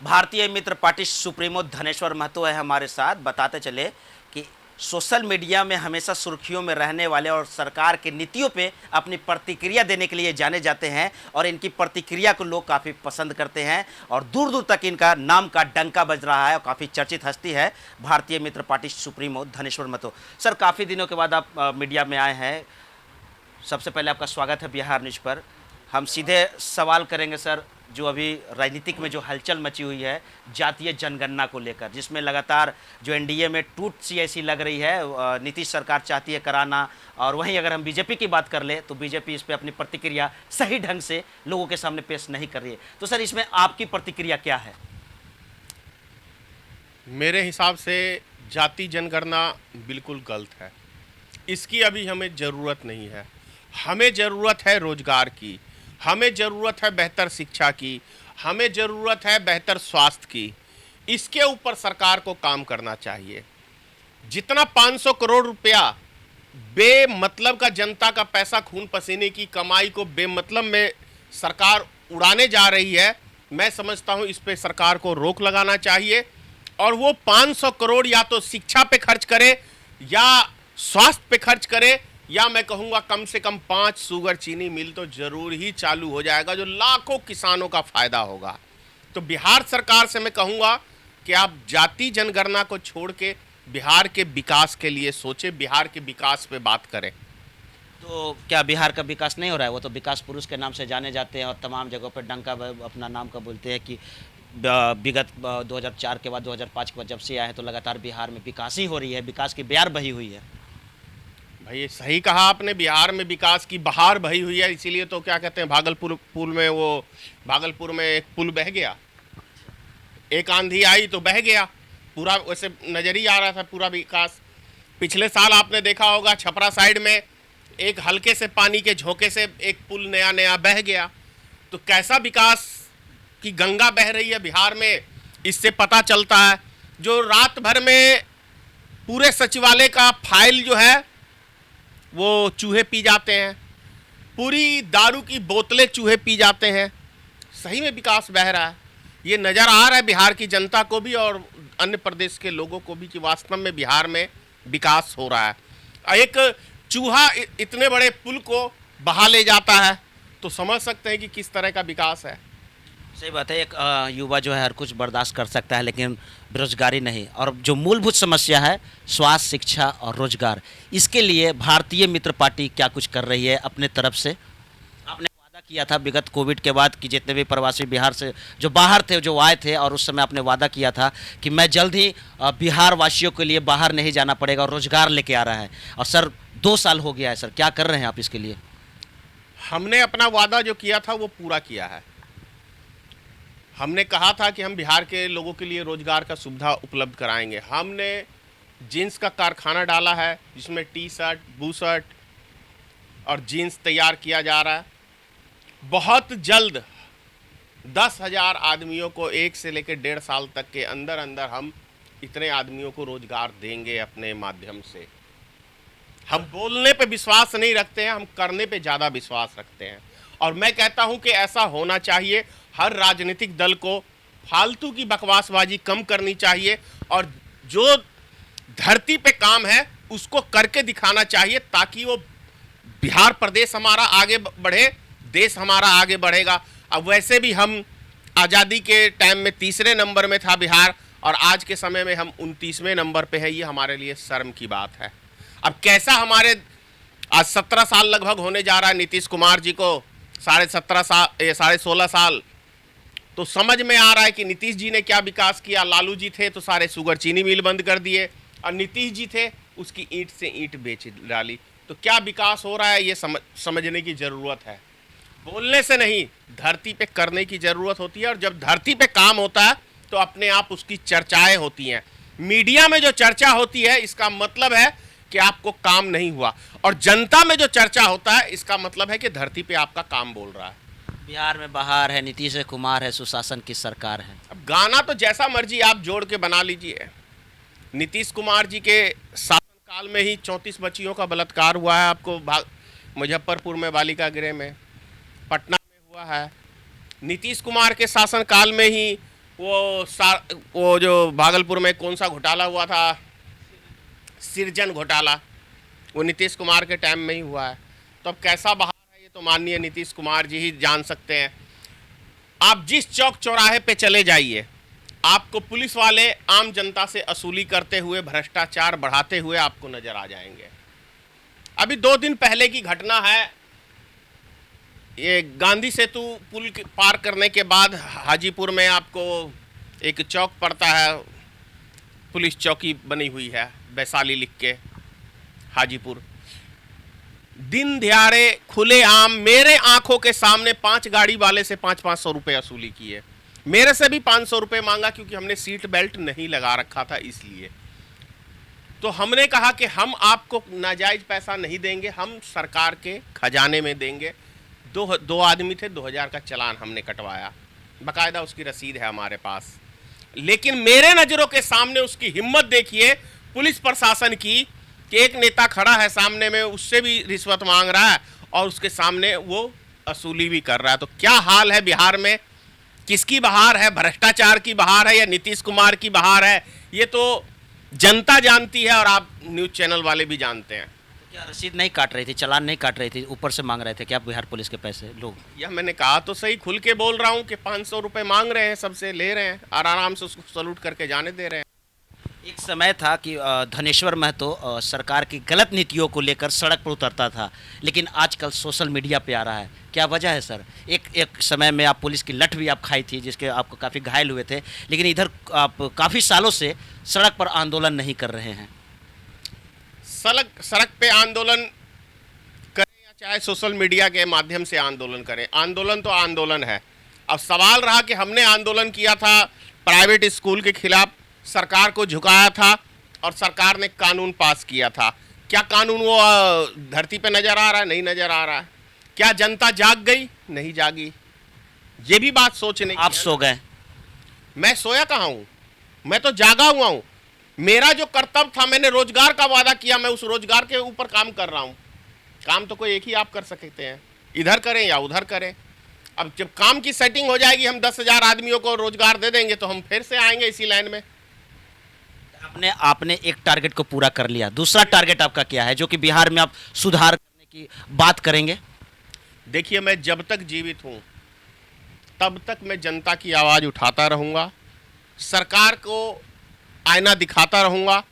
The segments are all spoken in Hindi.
भारतीय मित्र पार्टी सुप्रीमो धनेश्वर महतो है हमारे साथ। बताते चले कि सोशल मीडिया में हमेशा सुर्खियों में रहने वाले और सरकार की नीतियों पे अपनी प्रतिक्रिया देने के लिए जाने जाते हैं और इनकी प्रतिक्रिया को लोग काफ़ी पसंद करते हैं और दूर दूर तक इनका नाम का डंका बज रहा है और काफ़ी चर्चित हस्ती है Bharatiya Mitra party supremo Dhaneshwar Mahato. Sir, काफ़ी दिनों के बाद आप मीडिया में आए हैं। सबसे पहले आपका स्वागत है बिहार न्यूज़ पर। हम सीधे सवाल करेंगे सर, जो अभी राजनीतिक में जो हलचल मची हुई है जातीय जनगणना को लेकर, जिसमें लगातार जो एनडीए में टूट सी ऐसी लग रही है, नीतीश सरकार चाहती है कराना, और वहीं अगर हम बीजेपी की बात कर ले तो बीजेपी इस पे अपनी प्रतिक्रिया सही ढंग से लोगों के सामने पेश नहीं कर रही है। तो सर, इसमें आपकी प्रतिक्रिया क्या है? मेरे हिसाब से जाति जनगणना बिल्कुल गलत है। इसकी अभी हमें ज़रूरत नहीं है। हमें ज़रूरत है रोजगार की, हमें ज़रूरत है बेहतर शिक्षा की, हमें ज़रूरत है बेहतर स्वास्थ्य की। इसके ऊपर सरकार को काम करना चाहिए। जितना 500 करोड़ रुपया बेमतलब का जनता का पैसा, खून पसीने की कमाई को बेमतलब में सरकार उड़ाने जा रही है, मैं समझता हूँ इस पे सरकार को रोक लगाना चाहिए और वो 500 करोड़ या तो शिक्षा पे खर्च करे या स्वास्थ्य पे खर्च करे, या मैं कहूँगा कम से कम 5 शुगर चीनी मिल तो जरूर ही चालू हो जाएगा, जो लाखों किसानों का फायदा होगा। तो बिहार सरकार से मैं कहूँगा कि आप जाति जनगणना को छोड़ के बिहार के विकास के लिए सोचें, बिहार के विकास पे बात करें। तो क्या बिहार का विकास नहीं हो रहा है? वो तो विकास पुरुष के नाम से जाने जाते हैं और तमाम जगहों पर डंका अपना नाम का बोलते हैं कि विगत 2004 के बाद 2005 के बाद जब से आए हैं तो लगातार बिहार में विकास ही हो रही है, विकास की बयार बही हुई है। भाई ये सही कहा आपने, बिहार में विकास की बहार बही हुई है। इसीलिए तो क्या कहते हैं, भागलपुर में एक पुल बह गया, एक आंधी आई तो बह गया पूरा, वैसे नजर ही आ रहा था पूरा विकास। पिछले साल आपने देखा होगा छपरा साइड में एक हल्के से पानी के झोंके से एक पुल नया बह गया। तो कैसा विकास की गंगा बह रही है बिहार में, इससे पता चलता है। जो रात भर में पूरे सचिवालय का फाइल जो है वो चूहे पी जाते हैं, पूरी दारू की बोतलें चूहे पी जाते हैं, सही में विकास बह रहा है। ये नज़र आ रहा है बिहार की जनता को भी और अन्य प्रदेश के लोगों को भी कि वास्तव में बिहार में विकास हो रहा है। एक चूहा इतने बड़े पुल को बहा ले जाता है तो समझ सकते हैं कि किस तरह का विकास है। सही बात है। एक युवा जो है हर कुछ बर्दाश्त कर सकता है लेकिन बेरोजगारी नहीं, और जो मूलभूत समस्या है स्वास्थ्य, शिक्षा और रोजगार, इसके लिए भारतीय मित्र पार्टी क्या कुछ कर रही है अपने तरफ से? आपने वादा किया था विगत कोविड के बाद कि जितने भी प्रवासी बिहार से जो बाहर थे, जो आए थे, और उस समय आपने वादा किया था कि मैं जल्द ही बिहार वासियों के लिए बाहर नहीं जाना पड़ेगा और रोजगार लेके आ रहा है। और सर 2 साल हो गया है, सर क्या कर रहे हैं आप इसके लिए? हमने अपना वादा जो किया था वो पूरा किया है। हमने कहा था कि हम बिहार के लोगों के लिए रोजगार का सुविधा उपलब्ध कराएंगे। हमने जीन्स का कारखाना डाला है जिसमें टी शर्ट, बू शर्ट और जीन्स तैयार किया जा रहा है। बहुत जल्द 10,000 आदमियों को 1 से लेकर 1.5 साल तक के अंदर अंदर हम इतने आदमियों को रोजगार देंगे अपने माध्यम से। हम बोलने पे विश्वास नहीं रखते हैं, हम करने पे ज़्यादा विश्वास रखते हैं। और मैं कहता हूं कि ऐसा होना चाहिए। हर राजनीतिक दल को फालतू की बकवासबाजी कम करनी चाहिए और जो धरती पे काम है उसको करके दिखाना चाहिए, ताकि वो बिहार प्रदेश हमारा आगे बढ़े, देश हमारा आगे बढ़ेगा। अब वैसे भी हम आज़ादी के टाइम में 3रे नंबर में था बिहार, और आज के समय में हम 29वें नंबर पे है। ये हमारे लिए शर्म की बात है। अब कैसा हमारे आज 17 साल लगभग होने जा रहा है नीतीश कुमार जी को, 16.5 साल, तो समझ में आ रहा है कि नीतीश जी ने क्या विकास किया। लालू जी थे तो सारे शुगर चीनी मिल बंद कर दिए, और नीतीश जी थे उसकी ईंट से ईंट बेच डाली। तो क्या विकास हो रहा है ये समझने की ज़रूरत है। बोलने से नहीं, धरती पे करने की ज़रूरत होती है। और जब धरती पे काम होता है तो अपने आप उसकी चर्चाएँ होती हैं। मीडिया में जो चर्चा होती है इसका मतलब है कि आपको काम नहीं हुआ, और जनता में जो चर्चा होता है इसका मतलब है कि धरती पे आपका काम बोल रहा है। बिहार में बहार है, नीतीश कुमार है, सुशासन की सरकार है। अब गाना तो जैसा मर्जी आप जोड़ के बना लीजिए। नीतीश कुमार जी के शासनकाल में ही 34 बच्चियों का बलात्कार हुआ है। आपको मुजफ्फरपुर में बालिका गृह में, पटना में हुआ है। नीतीश कुमार के शासनकाल में ही वो जो भागलपुर में कौन सा घोटाला हुआ था, सृजन घोटाला, वो नीतीश कुमार के टाइम में ही हुआ है। तो अब कैसा बहार है ये तो माननीय नीतीश कुमार जी ही जान सकते हैं। आप जिस चौक चौराहे पे चले जाइए, आपको पुलिस वाले आम जनता से वसूली करते हुए, भ्रष्टाचार बढ़ाते हुए आपको नजर आ जाएंगे। अभी 2 दिन पहले की घटना है, ये गांधी सेतु पुल पार करने के बाद हाजीपुर में आपको एक चौक पड़ता है, पुलिस चौकी बनी हुई है, वैशाली लिख के, हाजीपुर। दिन दिहाड़े खुलेआम मेरे आंखों के सामने 5 गाड़ी वाले से 500 रुपये वसूली किए। मेरे से भी 500 रुपये मांगा, क्योंकि हमने सीट बेल्ट नहीं लगा रखा था इसलिए। तो हमने कहा कि हम आपको नाजायज पैसा नहीं देंगे, हम सरकार के खजाने में देंगे। दो आदमी थे, 2000 का चालान हमने कटवाया, बाकायदा उसकी रसीद है हमारे पास। लेकिन मेरे नज़रों के सामने उसकी हिम्मत देखिए पुलिस प्रशासन की, कि एक नेता खड़ा है सामने में, उससे भी रिश्वत मांग रहा है और उसके सामने वो वसूली भी कर रहा है। तो क्या हाल है बिहार में? किसकी बहार है? भ्रष्टाचार की बहार है या नीतीश कुमार की बहार है? ये तो जनता जानती है और आप न्यूज़ चैनल वाले भी जानते हैं। क्या रसीद नहीं काट रही थी, चालान नहीं काट रही थी, ऊपर से मांग रहे थे क्या बिहार पुलिस के पैसे लोग? यह मैंने कहा तो सही, खुल के बोल रहा हूँ कि 500 रुपये मांग रहे हैं, सबसे ले रहे हैं और आराम से उसको सलूट करके जाने दे रहे हैं। एक समय था कि धनेश्वर महतो सरकार की गलत नीतियों को लेकर सड़क पर उतरता था, लेकिन आजकल सोशल मीडिया पे आ रहा है। क्या वजह है सर? एक समय में आप पुलिस की लठ भी आप खाई थी, जिसके आपको काफ़ी घायल हुए थे, लेकिन इधर आप काफ़ी सालों से सड़क पर आंदोलन नहीं कर रहे हैं। सड़क पे आंदोलन करें या चाहे सोशल मीडिया के माध्यम से आंदोलन करें, आंदोलन तो आंदोलन है। अब सवाल रहा कि हमने आंदोलन किया था प्राइवेट स्कूल के खिलाफ, सरकार को झुकाया था और सरकार ने कानून पास किया था। क्या कानून वो धरती पे नज़र आ रहा है? नहीं नज़र आ रहा है। क्या जनता जाग गई? नहीं जागी। ये भी बात सोचने की। आप सो गए? मैं सोया कहाँ हूँ, मैं तो जागा हुआ हूँ। मेरा जो कर्तव्य था, मैंने रोजगार का वादा किया, मैं उस रोजगार के ऊपर काम कर रहा हूँ। काम तो कोई एक ही आप कर सकते हैं, इधर करें या उधर करें। अब जब काम की सेटिंग हो जाएगी, हम 10,000 आदमियों को रोजगार दे देंगे, तो हम फिर से आएंगे इसी लाइन में। आपने एक टारगेट को पूरा कर लिया, दूसरा टारगेट आपका क्या है जो कि बिहार में आप सुधार करने की बात करेंगे? देखिए, मैं जब तक जीवित हूँ तब तक मैं जनता की आवाज़ उठाता रहूँगा, सरकार को आईना दिखाता रहूँगा,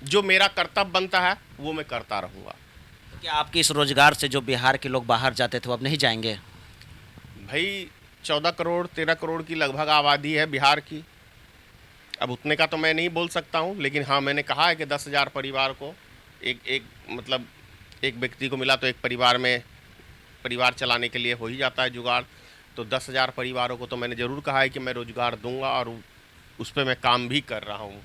जो मेरा कर्तव्य बनता है वो मैं करता रहूँगा। तो क्या आपके इस रोजगार से जो बिहार के लोग बाहर जाते थे वो अब नहीं जाएंगे? भाई 14 करोड़ 13 करोड़ की लगभग आबादी है बिहार की। अब उतने का तो मैं नहीं बोल सकता हूँ, लेकिन हाँ मैंने कहा है कि 10,000 परिवार को एक व्यक्ति को मिला तो एक परिवार चलाने के लिए हो ही जाता है जुगाड़। तो 10,000 परिवारों को तो मैंने ज़रूर कहा है कि मैं रोज़गार दूंगा और उस पर मैं काम भी कर रहा हूँ।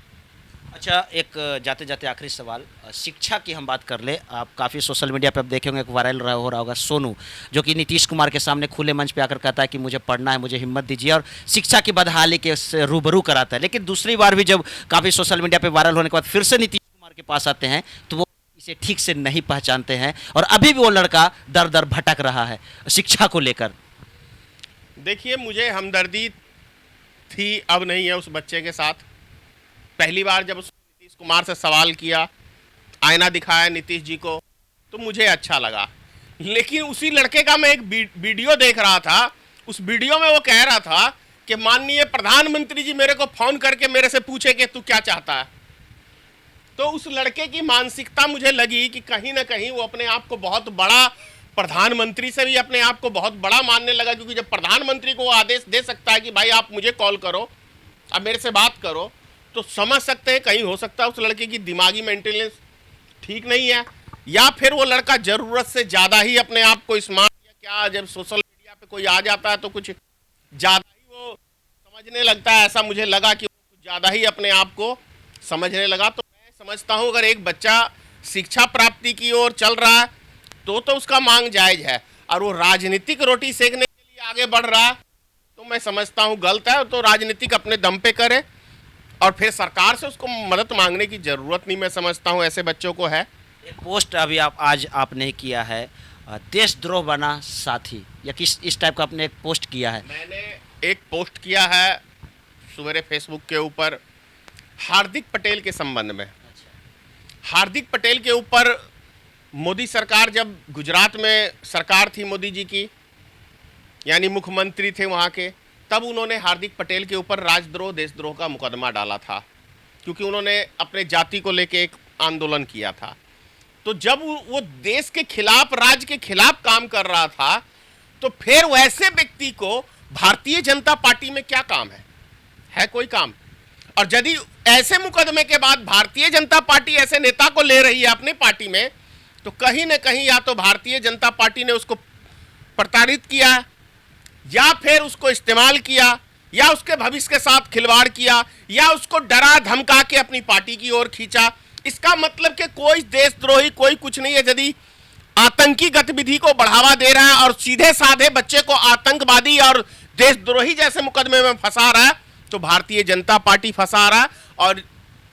अच्छा, एक जाते जाते आखिरी सवाल, शिक्षा की हम बात कर ले। आप काफ़ी सोशल मीडिया पे आप देखे होंगे, एक वायरल हो रहा होगा सोनू, जो कि नीतीश कुमार के सामने खुले मंच पे आकर कहता है कि मुझे पढ़ना है, मुझे हिम्मत दीजिए, और शिक्षा की बदहाली के से रूबरू कराता है। लेकिन दूसरी बार भी जब काफ़ी सोशल मीडिया पे वायरल होने के बाद फिर से नीतीश कुमार के पास आते हैं, तो वो इसे ठीक से नहीं पहचानते हैं और अभी भी वो लड़का दर दर भटक रहा है शिक्षा को लेकर। देखिए, मुझे हमदर्दी थी, अब नहीं है उस बच्चे के साथ। पहली बार जब नीतीश कुमार से सवाल किया, आईना दिखाया नीतीश जी को, तो मुझे अच्छा लगा। लेकिन उसी लड़के का मैं एक वीडियो देख रहा था, उस वीडियो में वो कह रहा था कि माननीय प्रधानमंत्री जी मेरे को फ़ोन करके मेरे से पूछे कि तू क्या चाहता है। तो उस लड़के की मानसिकता मुझे लगी कि कहीं ना कहीं वो अपने आप को बहुत बड़ा, प्रधानमंत्री से भी अपने आप को बहुत बड़ा मानने लगा, क्योंकि जब प्रधानमंत्री को वो आदेश दे सकता है कि भाई आप मुझे कॉल करो, अब मेरे से बात करो, तो समझ सकते हैं कहीं हो सकता है उस लड़के की दिमागी मेंटेनेंस ठीक नहीं है, या फिर वो लड़का ज़रूरत से ज़्यादा ही अपने आप को स्मार्ट, या क्या, जब सोशल मीडिया पे कोई आ जाता है तो कुछ ज़्यादा ही वो समझने लगता है। ऐसा मुझे लगा कि वो कुछ ज़्यादा ही अपने आप को समझने लगा। तो मैं समझता हूँ अगर एक बच्चा शिक्षा प्राप्ति की ओर चल रहा है तो उसका मांग जायज़ है, और वो राजनीतिक रोटी सेकने के लिए आगे बढ़ रहा है तो मैं समझता हूँ गलत है। तो राजनीतिक अपने दम पे करे और फिर सरकार से उसको मदद मांगने की ज़रूरत नहीं, मैं समझता हूँ ऐसे बच्चों को है। एक पोस्ट अभी आज आपने किया है, देशद्रोह बना साथी, या किस इस टाइप का आपने एक पोस्ट किया है? मैंने एक पोस्ट किया है सवेरे फेसबुक के ऊपर हार्दिक पटेल के संबंध में। हार्दिक पटेल के ऊपर मोदी सरकार, जब गुजरात में सरकार थी मोदी जी की, यानी मुख्यमंत्री थे वहाँ के, तब उन्होंने हार्दिक पटेल के ऊपर राजद्रोह देशद्रोह का मुकदमा डाला था, क्योंकि उन्होंने अपने जाति को लेके एक आंदोलन किया था। तो जब वो देश के खिलाफ, राज्य के खिलाफ काम कर रहा था, तो फिर वैसे व्यक्ति को भारतीय जनता पार्टी में क्या काम है कोई काम? और यदि ऐसे मुकदमे के बाद भारतीय जनता पार्टी ऐसे नेता को ले रही है अपनी पार्टी में, तो कहीं न कहीं या तो भारतीय जनता पार्टी ने उसको प्रताड़ित किया, या फिर उसको इस्तेमाल किया, या उसके भविष्य के साथ खिलवाड़ किया, या उसको डरा धमका के अपनी पार्टी की ओर खींचा। इसका मतलब कि कोई देशद्रोही, कोई कुछ नहीं है। यदि आतंकी गतिविधि को बढ़ावा दे रहा है और सीधे साधे बच्चे को आतंकवादी और देशद्रोही जैसे मुकदमे में फंसा रहा है, तो भारतीय जनता पार्टी फंसा रहा है। और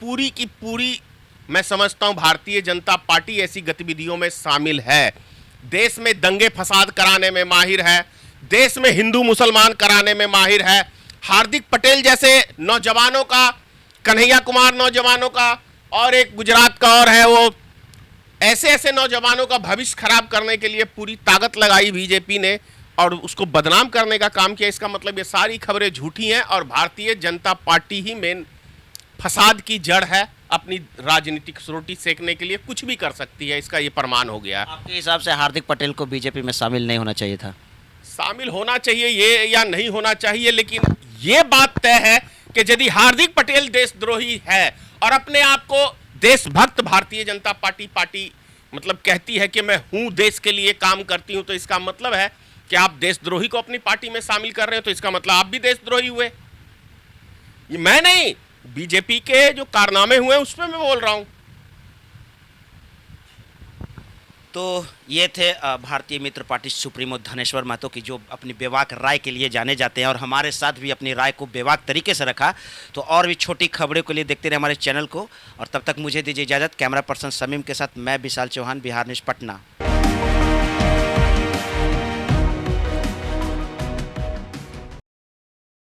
पूरी की पूरी मैं समझता हूं भारतीय जनता पार्टी ऐसी गतिविधियों में शामिल है। देश में दंगे फसाद कराने में माहिर है, देश में हिंदू मुसलमान कराने में माहिर है। हार्दिक पटेल जैसे नौजवानों का, कन्हैया कुमार नौजवानों का, और एक गुजरात का और है, वो ऐसे ऐसे नौजवानों का भविष्य खराब करने के लिए पूरी ताकत लगाई बीजेपी ने और उसको बदनाम करने का काम किया। इसका मतलब ये सारी खबरें झूठी हैं और भारतीय जनता पार्टी ही मेन फसाद की जड़ है। अपनी राजनीतिक रोटी सेकने के लिए कुछ भी कर सकती है, इसका ये प्रमाण हो गया। आपके हिसाब से हार्दिक पटेल को बीजेपी में शामिल नहीं होना चाहिए था? शामिल होना चाहिए ये या नहीं होना चाहिए, लेकिन ये बात तय है कि यदि हार्दिक पटेल देशद्रोही है और अपने आप को देशभक्त भारतीय जनता पार्टी मतलब कहती है कि मैं हूं, देश के लिए काम करती हूं, तो इसका मतलब है कि आप देशद्रोही को अपनी पार्टी में शामिल कर रहे हो, तो इसका मतलब आप भी देशद्रोही हुए। ये मैं नहीं, बीजेपी के जो कारनामे हुए उस पर मैं बोल रहा हूं। तो ये थे भारतीय मित्र पार्टी सुप्रीमो धनेश्वर महतो की, जो अपनी बेबाक राय के लिए जाने जाते हैं और हमारे साथ भी अपनी राय को बेबाक तरीके से रखा। तो और भी छोटी खबरों के लिए देखते रहे हमारे चैनल को, और तब तक मुझे दीजिए इजाज़त। कैमरा पर्सन समीम के साथ मैं विशाल चौहान, बिहार न्यूज़ पटना।